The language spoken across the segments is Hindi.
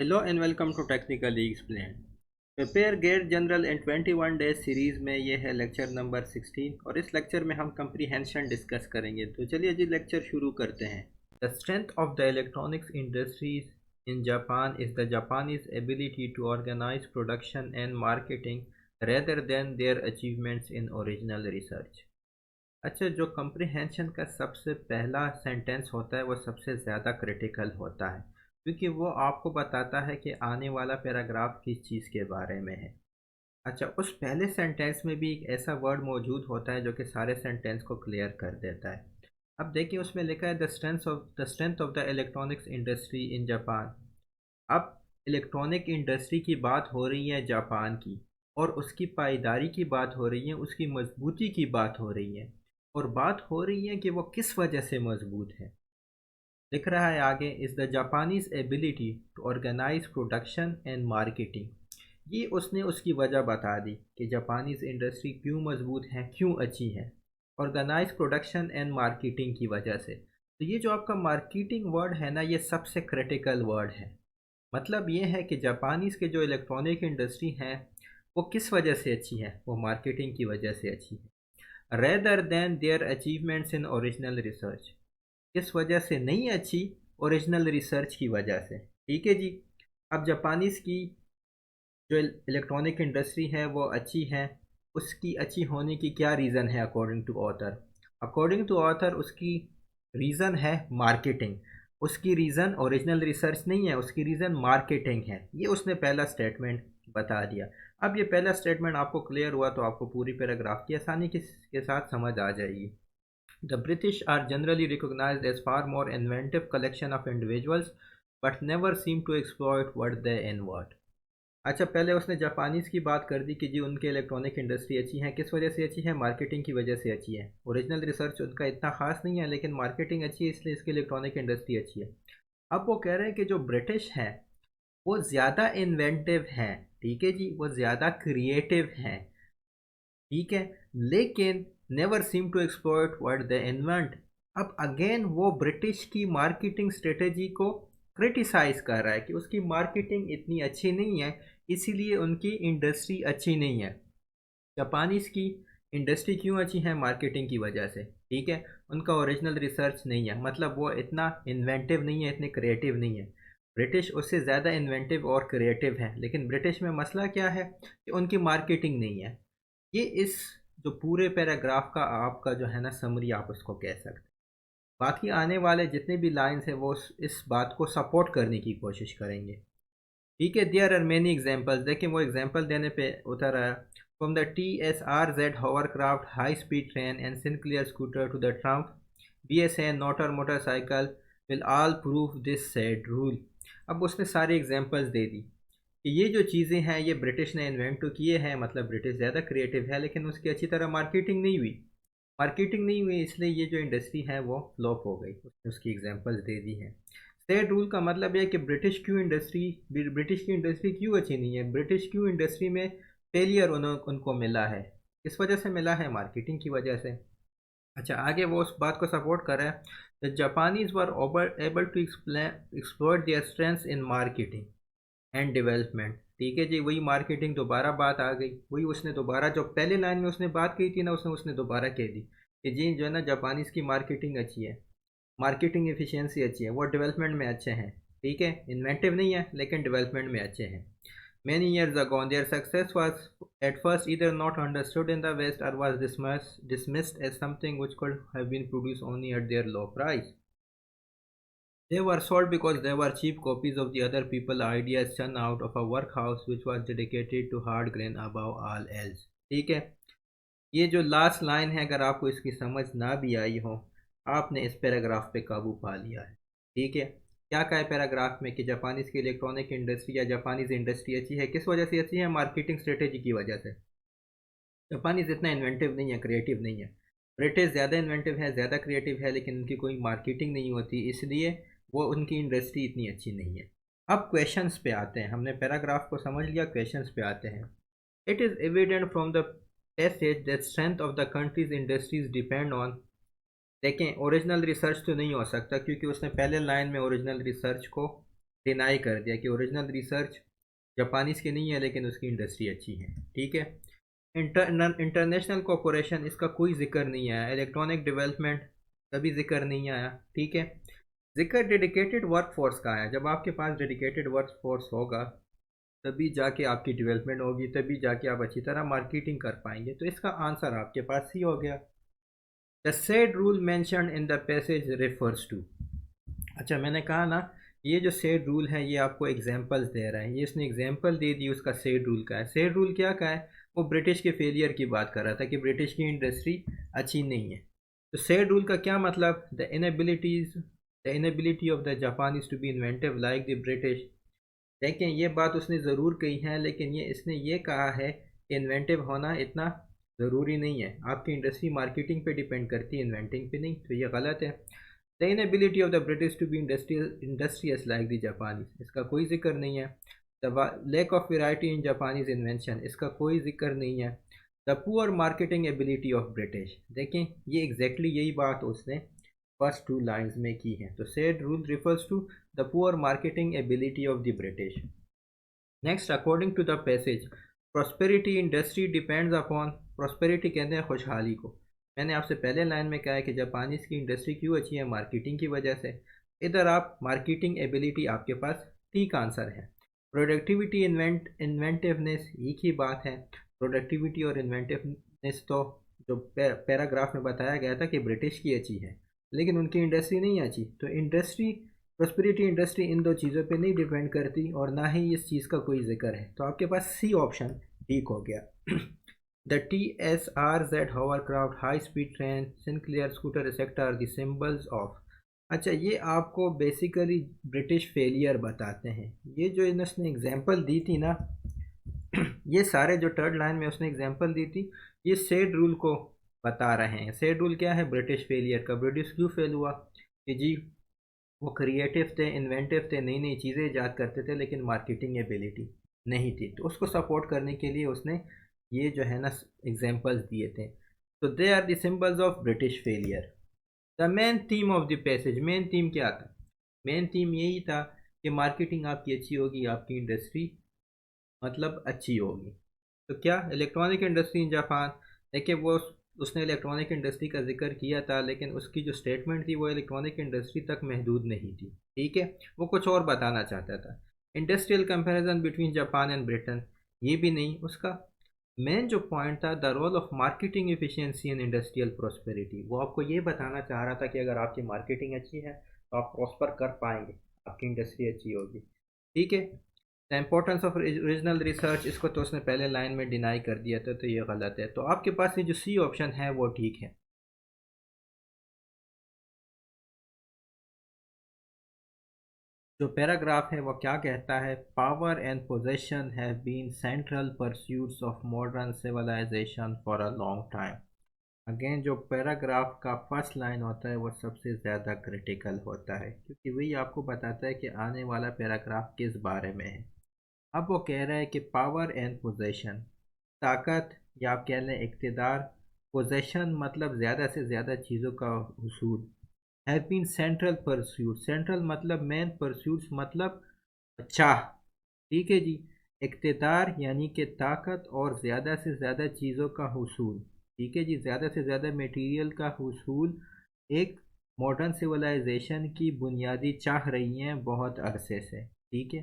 Hello and welcome to Technically Explain. Prepare get general in 21 days series में ये है लेक्चर नंबर 16 और इस लेक्चर में हम कंप्रीहेंशन डिस्कस करेंगे। तो चलिए जी लेक्चर शुरू करते हैं। The strength of the electronics industries in Japan is the Japanese ability to organise production and marketing rather than their achievements in original research. अच्छा, जो कंप्रीहेंशन का सबसे पहला सेंटेंस होता है वो सबसे ज़्यादा क्रिटिकल होता है, क्योंकि वो आपको बताता है कि आने वाला पैराग्राफ किस चीज़ के बारे में है। अच्छा, उस पहले सेंटेंस में भी एक ऐसा वर्ड मौजूद होता है जो कि सारे सेंटेंस को क्लियर कर देता है। अब देखिए, उसमें लिखा है the strength of the electronics industry in Japan. अब इलेक्ट्रॉनिक इंडस्ट्री की बात हो रही है जापान की, और उसकी पायदारी की बात हो रही है, उसकी मजबूती की बात हो रही है, और बात हो रही है कि वो किस वजह से मजबूत है। लिख रहा है आगे, is the Japanese ability to organise production and marketing. ये उसने उसकी वजह बता दी कि जापानीज इंडस्ट्री क्यों मजबूत है, क्यों अच्छी है। ऑर्गेनाइज प्रोडक्शन एंड मार्केटिंग की वजह से। तो ये जो आपका मार्केटिंग वर्ड है ना, ये सबसे क्रिटिकल वर्ड है। मतलब ये है कि जापानीज़ के जो इलेक्ट्रॉनिक इंडस्ट्री है वो किस वजह से अच्छी है, वो मार्केटिंग की वजह से अच्छी है, rather than their achievements in original research. किस वजह से नहीं अच्छी, ओरिजिनल रिसर्च की वजह से। ठीक है जी। अब जापानीज़ की जो इलेक्ट्रॉनिक इंडस्ट्री है वो अच्छी है, उसकी अच्छी होने की क्या रीज़न है according to author. According to author उसकी रीज़न है मार्केटिंग। उसकी रीज़न ओरिजिनल रिसर्च नहीं है, उसकी रीज़न मार्केटिंग है। ये उसने पहला स्टेटमेंट बता दिया। अब ये पहला स्टेटमेंट आपको क्लियर हुआ तो आपको पूरी पैराग्राफ की आसानी के साथ समझ आ जाएगी। The British are generally recognized as far more inventive collection of individuals but never seem to exploit what they invent। अच्छा, पहले उसने जापानीज़ की बात कर दी कि जी उनके इलेक्ट्रॉनिक इंडस्ट्री अच्छी है। किस वजह से अच्छी है? मार्केटिंग की वजह से अच्छी है। ओरिजिनल रिसर्च उनका इतना खास नहीं है, लेकिन मार्केटिंग अच्छी है, इसलिए इसकी इलेक्ट्रॉनिक इंडस्ट्री अच्छी है। अब वो कह रहे हैं कि जो ब्रिटिश हैं वो ज़्यादा इन्वेंटिव हैं। ठीक है जी, वो ज़्यादा क्रिएटिव हैं। ठीक है, लेकिन never seem to exploit what they invent. अब अगेन वो ब्रिटिश की मार्केटिंग स्ट्रेटेजी को क्रिटिसाइज कर रहा है कि उसकी मार्केटिंग इतनी अच्छी नहीं है, इसीलिए उनकी इंडस्ट्री अच्छी नहीं है। जापानीज़ की इंडस्ट्री क्यों अच्छी है? मार्केटिंग की वजह से। ठीक है, उनका ओरिजिनल रिसर्च नहीं है, मतलब वो इतना इन्वेंटिव नहीं है, इतने क्रिएटिव नहीं है। ब्रिटिश उससे ज़्यादा इन्वेंटिव और क्रिएटिव है, लेकिन ब्रिटिश में मसला क्या है कि उनकी मार्केटिंग नहीं है। ये इस जो पूरे पैराग्राफ का आपका जो है ना समरी आप उसको कह सकते हैं। बाकी आने वाले जितने भी लाइंस हैं वो इस बात को सपोर्ट करने की कोशिश करेंगे। ठीक है, देयर आर मेनी एग्जांपल्स। देखिए, वो एग्जांपल देने पे उतर आया। From the TSRZ hovercraft high speed train and Sinclair scooter to the Trump BSN motorcycle will all prove this said rule। अब उसने सारी एग्जांपल्स दे दी कि ये जो चीज़ें हैं ये ब्रिटिश ने इन्वेंट तो किए हैं, मतलब ब्रिटिश ज़्यादा क्रिएटिव है, लेकिन उसकी अच्छी तरह मार्केटिंग नहीं हुई। मार्केटिंग नहीं हुई, इसलिए ये जो इंडस्ट्री है वो फ्लॉप हो गई। उसने उसकी एग्जांपल्स दे दी हैं। स्टेट रूल का मतलब है कि ब्रिटिश की इंडस्ट्री क्यों अच्छी नहीं है, ब्रिटिश क्यों इंडस्ट्री में फेलियर उनको मिला है। इस वजह से मिला है, मार्केटिंग की वजह से। अच्छा, आगे वो उस बात को सपोर्ट कर रहा है। The Japanese were able to explore their strengths in marketing and development. ठीक है जी, वही मार्केटिंग दोबारा बात आ गई। वही उसने दोबारा जो पहले लाइन में उसने बात कही थी ना, उसने उसने दोबारा कह दी कि जी जो है ना जापानीज़ की मार्केटिंग अच्छी है, मार्केटिंग एफिशिएंसी अच्छी है, वो डेवलपमेंट में अच्छे हैं। ठीक है, इन्वेंटिव नहीं है लेकिन डेवलपमेंट में अच्छे हैं। Many years ago, their success was at first either not understood in the West or was dismissed as something which could have been produced only at their low price। They were sold because they were cheap copies of the other people ideas churned out of a workhouse which was dedicated to hard grain above all else। ठीक है, ये जो लास्ट लाइन है अगर आपको इसकी समझ ना भी आई हो, आपने इस पैराग्राफ पे काबू पा लिया है। ठीक है, क्या कहा है पैराग्राफ में कि जापानीज की इलेक्ट्रॉनिक इंडस्ट्री या जापानीज इंडस्ट्री अच्छी है, किस वजह से अच्छी है? मार्केटिंग स्ट्रेटेजी की वजह से। जापानीज इतना इन्वेंटिव नहीं है, क्रिएटिव नहीं है। ब्रिटिश ज़्यादा इन्वेंटिव है, ज़्यादा क्रिएटिव है, लेकिन उनकी कोई मार्केटिंग नहीं होती, इसलिए वो उनकी इंडस्ट्री इतनी अच्छी नहीं है। अब क्वेश्चंस पे आते हैं। हमने पैराग्राफ को समझ लिया, क्वेश्चंस पे आते हैं। It is evident from the passage that strength of the countries industries depend on. देखें, ओरिजिनल रिसर्च तो नहीं हो सकता, क्योंकि उसने पहले लाइन में ओरिजिनल रिसर्च को डिनाई कर दिया कि ओरिजिनल रिसर्च जापानीज की नहीं है लेकिन उसकी इंडस्ट्री अच्छी है। ठीक है। इंटरनेशनल कॉरपोरेशन, इसका कोई जिक्र नहीं आया। इलेक्ट्रॉनिक डेवलपमेंट कभी जिक्र नहीं आया। ठीक है। जिक्र डेडिकेटेड वर्कफोर्स का आया। जब आपके पास डेडिकेटेड वर्कफोर्स होगा तभी जाके आपकी डेवलपमेंट होगी, तभी जाके आप अच्छी तरह मार्केटिंग कर पाएंगे। तो इसका आंसर आपके पास सी हो गया। The said rule mentioned in the passage refers to. अच्छा, मैंने कहा ना, ये जो सेड रूल है ये आपको एग्जांपल्स दे रहा है। ये इसने एग्जांपल दे दी उसका सेड रूल का है। सेड रूल क्या का है? वो ब्रिटिश के फेलियर की बात कर रहा था कि ब्रिटिश की इंडस्ट्री अच्छी नहीं है। तो सेड रूल का क्या मतलब? The inability of the Japanese to be inventive like the British. देखें, ये बात उसने ज़रूर कही है, लेकिन इसने ये कहा है कि इन्वेंटिव होना इतना ज़रूरी नहीं है। आपकी इंडस्ट्री मार्केटिंग पे डिपेंड करती है, इन्वेंटिंग पे नहीं। तो ये गलत है। The inability of the British to be industrious like the Japanese, इसका कोई जिक्र नहीं है। The lack of variety in Japanese invention, इसका कोई जिक्र नहीं है। The poor marketing ability of British, देखें ये एग्जैक्टली यही बात उसने फर्स्ट टू लाइंस में की है। तो said rule refers to the poor marketing ability of the British. Next, according to the passage, prosperity industry depends upon, prosperity कहते हैं खुशहाली को। मैंने आपसे पहले लाइन में कहा है कि जापानीज की इंडस्ट्री क्यों अच्छी है? मार्केटिंग की वजह से। इधर आप मार्केटिंग एबिलिटी आपके पास ठीक आंसर है। प्रोडक्टिविटी, इन्वेंटिवनेस, एक ही बात है। प्रोडक्टिविटी और इन्वेंटिवनेस तो जो पैराग्राफ में बताया गया था कि ब्रिटिश की अच्छी है, लेकिन उनकी इंडस्ट्री नहीं अच्छी। तो इंडस्ट्री, प्रोस्पेरिटी इंडस्ट्री इन दो चीज़ों पे नहीं डिपेंड करती और ना ही इस चीज़ का कोई जिक्र है। तो आपके पास सी ऑप्शन ठीक हो गया। The TSRZ hovercraft, high speed train, Sinclair scooter etcetera are the symbols of. अच्छा, ये आपको बेसिकली ब्रिटिश फेलियर बताते हैं। ये जो इन्होंने एग्जांपल दी थी ना, ये सारे जो थर्ड लाइन में उसने एग्जांपल दी थी, ये सेड रूल को बता रहे हैं। सेड रूल क्या है? ब्रिटिश फेलियर का। ब्रिटिश क्यों फेल हुआ? कि जी वो क्रिएटिव थे, इन्वेंटिव थे, नई नई चीज़ें ईजाद करते थे, लेकिन मार्केटिंग एबिलिटी नहीं थी। तो उसको सपोर्ट करने के लिए उसने ये जो है ना एग्जांपल्स दिए थे। तो they are the symbols of British failure. The main theme of the passage, main theme क्या था? मेन थीम यही था कि मार्केटिंग आपकी अच्छी होगी, आपकी इंडस्ट्री मतलब अच्छी होगी। तो क्या इलेक्ट्रॉनिक इंडस्ट्री इन जापान, देखिए वो उसने इलेक्ट्रॉनिक इंडस्ट्री का जिक्र किया था, लेकिन उसकी जो स्टेटमेंट थी वो इलेक्ट्रॉनिक इंडस्ट्री तक महदूद नहीं थी। ठीक है, वो कुछ और बताना चाहता था। Industrial comparison between Japan and Britain, ये भी नहीं। उसका मेन जो पॉइंट था, the role of marketing efficiency in industrial prosperity, वो आपको ये बताना चाह रहा था कि अगर आपकी मार्केटिंग अच्छी है तो आप प्रॉस्पर कर पाएंगे, आपकी इंडस्ट्री अच्छी होगी। ठीक है। The importance of original research, इसको तो उसने पहले लाइन में डिनाई कर दिया था, तो ये गलत है। तो आपके पास ये जो सी ऑप्शन है वो ठीक है। जो पैराग्राफ है वो क्या कहता है? Power and possession have been central pursuits of modern civilisation for a long time. Again, जो पैराग्राफ का फर्स्ट लाइन होता है वो सबसे ज़्यादा क्रिटिकल होता है, क्योंकि वही आपको बताता है कि आने वाला पैराग्राफ किस बारे में है। अब वो कह रहा है कि पावर एंड पोजेशन, ताकत या आप कह लें इक़्तिदार, पोजेशन मतलब ज़्यादा से ज़्यादा चीज़ों का हुसूल, have been central pursuit, central मतलब मेन, परस्यूट्स मतलब चाह। ठीक है जी। इक़्तिदार यानी कि ताकत और ज़्यादा से ज़्यादा चीज़ों का हुसूल। ठीक है जी, ज़्यादा से ज़्यादा मटेरियल का हुसूल एक मॉडर्न सिविलाइजेशन की बुनियादी चाह रही हैं बहुत अरसे से। ठीक है।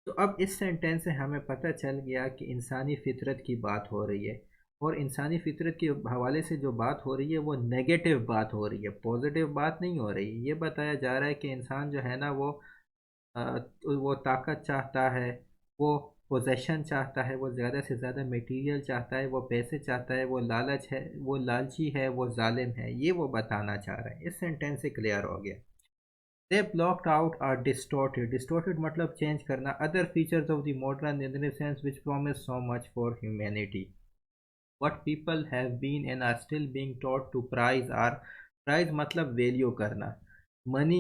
तो अब इस सेंटेंस से हमें पता चल गया कि इंसानी फितरत की बात हो रही है, और इंसानी फितरत के हवाले से जो बात हो रही है वो नेगेटिव बात हो रही है, पॉजिटिव बात नहीं हो रही। ये बताया जा रहा है कि इंसान जो है ना वो ताकत चाहता है, वो पोजेशन चाहता है, वो ज़्यादा से ज़्यादा मटेरियल चाहता है, वो पैसे चाहता है, वो लालच है, वो लालची है, वो जालिम है। ये वो बताना चाह रहा है। इस सेंटेंस से क्लियर हो गया। They blocked out or distorted. Distorted मतलब चेंज करना. Other features of the modern Renaissance which promise so much for humanity. What people have been and are still being taught to prize are, prize मतलब वैल्यू करना. मनी,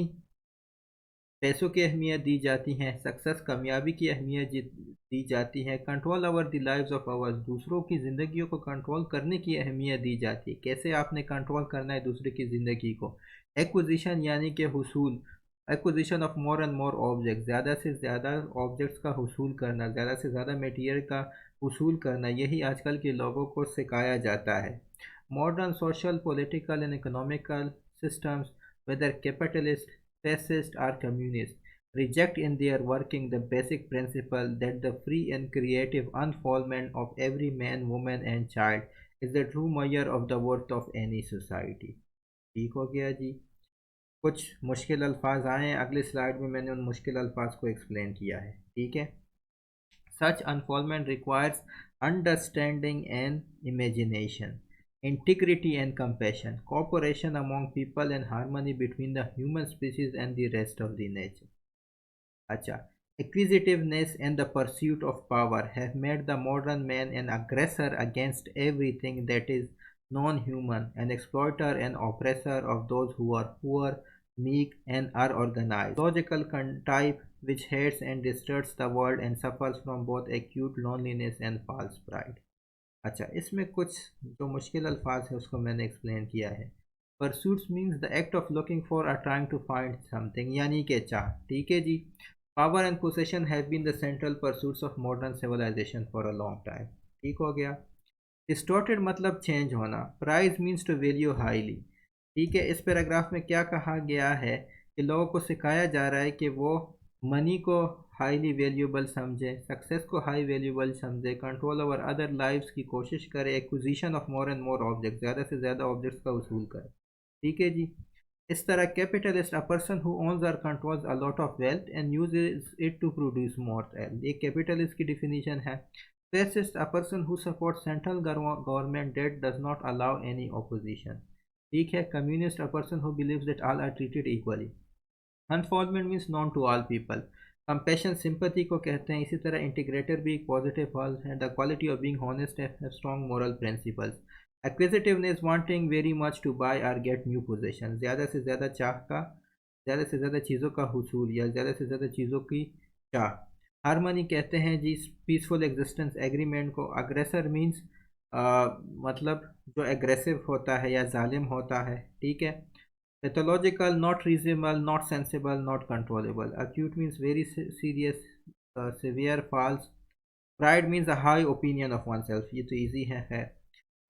पैसों की अहमियत दी जाती है। सक्सेस, कामयाबी की अहमियत दी जाती है। Control over the lives of others, दूसरों की ज़िंदगियों को कंट्रोल करने की अहमियत दी जाती है। कैसे आपने कंट्रोल करना है दूसरे की ज़िंदगी को। एक्विजिशन यानी कि हुसूल, acquisition of more and more object, ज़्यादा से ज़्यादा ऑब्जेक्ट्स का हुसूल करना, ज़्यादा से ज़्यादा मटेरियल का हुसूल करना, यही आजकल के लोगों को सिखाया जाता है। Modern social political and economical systems, whether capitalist, fascist or communist, reject in their working the basic principle that the free and creative unfoldment of every man, woman and child is the true measure of the worth of any society। ठीक हो गया जी। कुछ मुश्किल अल्फाज आए हैं, अगली स्लाइड में मैंने उन मुश्किल अल्फाज को एक्सप्लेन किया है। ठीक है। Such fulfilment requires understanding and imagination, integrity and compassion, cooperation among people and harmony between the human species and the rest of the nature। अच्छा, acquisitiveness and the pursuit of power have made the modern man an aggressor against everything that is non-human, an exploiter and oppressor of those who are poor, meek and unorganized, logical type which hates and distorts the world and suffers from both acute loneliness and false pride। अच्छा, इसमें कुछ जो मुश्किल अल्फाज है उसको मैंने एक्सप्लेन किया है। Pursuits means the act of looking for or trying to find something, यानी कि चाह। ठीक है जी। Power and possession have been the central pursuits of modern civilisation for a long time. ठीक हो गया। डिस्टॉर्टेड मतलब चेंज होना। Prize means to value highly. ठीक है। इस पैराग्राफ में क्या कहा गया है कि लोगों को सिखाया जा रहा है कि वो मनी को हाईली वैल्यूबल समझे, सक्सेस को हाई वैल्यूबल समझे, कंट्रोल ओवर अदर लाइव्स की कोशिश करे, acquisition of more and more object, ज़्यादा से ज़्यादा ऑब्जेक्ट्स का वसूल करे। ठीक है जी। इस तरह capitalist a person who owns or controls a lot of wealth and uses it to produce more wealth, ये कैपिटलिस्ट की डिफिनीशन है। Fascist, a person who supports central government that does not allow any opposition। ठीक है। Communist, a person who believes that all are treated equally। Unfoldment means known to all people। Compassion, sympathy को कहते हैं। इसी तरह integrator भी एक positive word है। The quality of being honest and have strong moral principles। Acquisitiveness, wanting very much to buy or get new possession, ज़्यादा से ज़्यादा चाह का, ज़्यादा से ज़्यादा चीज़ों का हुसूल या ज़्यादा से ज़्यादा चीज़ों की चाह। हारमनी कहते हैं जी पीसफुल एग्जिस्टेंस एग्रीमेंट को। अग्रेसर मीन्स मतलब जो एग्रेसिव होता है या जालिम होता है। ठीक है। Pathological, not reasonable, not sensible, not controllable. Acute means very serious, severe, false. Pride means a high opinion of one self, ये तो ईजी है।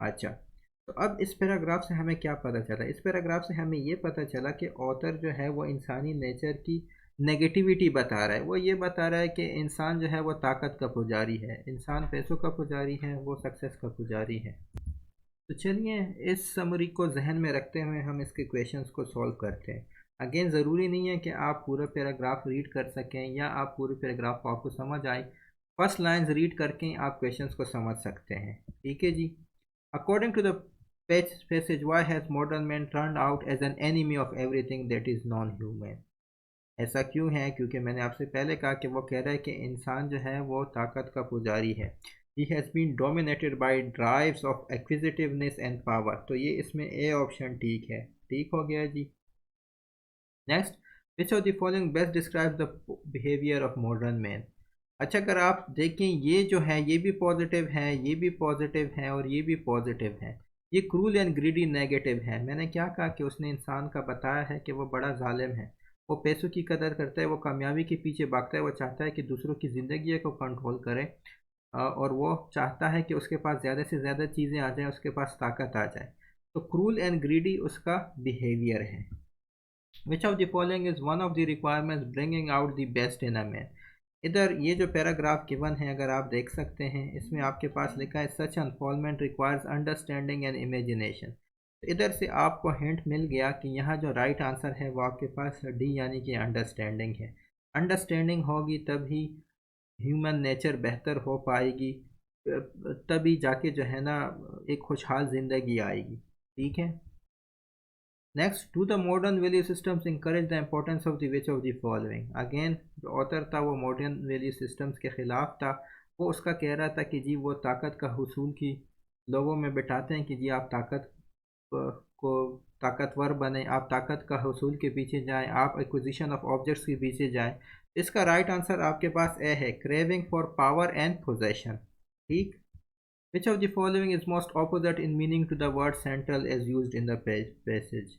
अच्छा, तो अब इस पैराग्राफ से हमें क्या पता चला? इस पैराग्राफ से हमें ये पता चला कि ऑथर जो है वो इंसानी नेचर की नेगेटिविटी बता रहा है। वो ये बता रहा है कि इंसान जो है वो ताकत का पुजारी है, इंसान पैसों का पुजारी है, वो सक्सेस का पुजारी है। तो चलिए इस समरी को जहन में रखते हुए हम इसके क्वेश्चंस को सॉल्व करते हैं। अगेन ज़रूरी नहीं है कि आप पूरा पैराग्राफ रीड कर सकें या आप पूरे पैराग्राफ को आपको समझ आए। फर्स्ट लाइन्स रीड करके आप क्वेश्चंस को समझ सकते हैं। ठीक है जी। According to the passage, why has modern man turned out as an enemy of everything that is non-human? ऐसा क्यों है? क्योंकि मैंने आपसे पहले कहा कि वो कह रहा है कि इंसान जो है वो ताकत का पुजारी है। He has been dominated by drives of acquisitiveness and power। तो ये इसमें ए ऑप्शन ठीक है। ठीक हो गया जी। Next, which of the following best describes the behavior of modern man? अच्छा, अगर आप देखें ये जो है ये भी पॉजिटिव है, ये भी पॉजिटिव है और ये भी पॉजिटिव है। ये क्रूल एंड ग्रीडी नेगेटिव है। मैंने क्या कहा कि उसने इंसान का बताया है कि वो बड़ा जालिम है, वो पैसों की कदर करता है, वो कामयाबी के पीछे भागता है, वो चाहता है कि दूसरों की ज़िंदगी को कंट्रोल करे और वो चाहता है कि उसके पास ज़्यादा से ज़्यादा चीज़ें आ जाएँ, उसके पास ताकत आ जाए। तो क्रूल एंड ग्रीडी उसका बिहेवियर है। विच of the following is one of the requirements bringing out the best in a man? इधर ये जो पैराग्राफ गिवन है अगर आप देख सकते हैं, इसमें आपके पास लिखा है सच अनफॉलमेंट रिक्वायर्स अंडरस्टैंडिंग एंड इमेजिनेशन। तो इधर से आपको हिंट मिल गया कि यहाँ जो राइट आंसर है वो आपके पास डी यानी कि अंडरस्टैंडिंग है। अंडरस्टैंडिंग होगी तभी ह्यूमन नेचर बेहतर हो पाएगी, तभी जाके जो है ना एक खुशहाल ज़िंदगी आएगी। ठीक है। Next, two the modern value systems encourage the importance of the which of the following? Again जो ऑथर था वो मॉडर्न वैल्यू सिस्टम्स के ख़िलाफ़ था। वो उसका कह रहा था कि जी वो ताकत का हुसूल की लोगों में बिठाते हैं कि जी आप ताकत को ताकतवर बने, आप ताकत का हुसूल के पीछे जाएं, आप एक्विजिशन ऑफ ऑब्जेक्ट्स के पीछे जाएं। इसका राइट आंसर आपके पास ए है, craving for power and possession. ठीक। Which of the following is most opposite in meaning to the word central as used in the passage?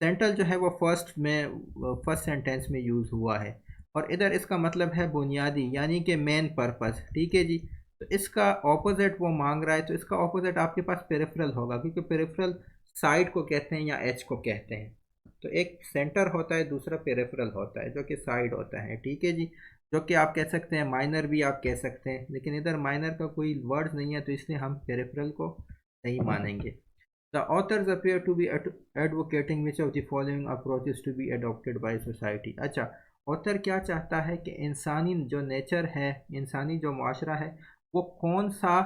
Central जो है वो फर्स्ट सेंटेंस में यूज़ हुआ है, और इधर इसका मतलब है बुनियादी यानी कि मेन पर्पस। ठीक है जी। तो इसका ऑपोजिट वो मांग रहा है, तो इसका ऑपोजिट आपके पास पेरिफेरल होगा, क्योंकि पेरिफेरल साइड को कहते हैं या एज को कहते हैं। तो एक सेंटर होता है, दूसरा पेरिफेरल होता है जो कि साइड होता है। ठीक है जी। जो कि आप कह सकते हैं माइनर भी आप कह सकते हैं, लेकिन इधर माइनर का कोई वर्ड नहीं है, तो इसलिए हम पेरिफेरल को नहीं मानेंगे। The authors appear to be advocating which of the following approaches to be adopted by society। अच्छा, ऑथर क्या चाहता है कि इंसानी जो नेचर है, इंसानी जो माशरा है, वो कौन सा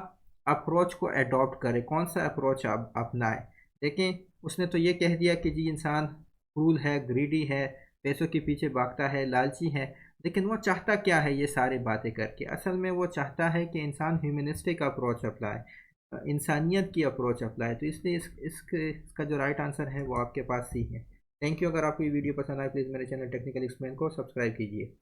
अप्रोच को अडॉप्ट करे, कौन सा अप्रोच अपनाए। देखें, उसने तो ये कह दिया कि जी इंसान क्रूल है, ग्रीडी है, पैसों के पीछे भागता है, लालची है, लेकिन वो चाहता क्या है ये सारी बातें करके? असल में वो चाहता है कि इंसान ह्यूमनिस्टिक अप्रोच अपनाए, इंसानियत की अप्रोच अप्लाई। तो इसलिए इसका जो राइट आंसर है वो आपके पास सी है। Thank you. अगर आपको ये वीडियो पसंद आए, प्लीज़ मेरे चैनल टेक्निकल एक्सप्लेन को सब्सक्राइब कीजिए।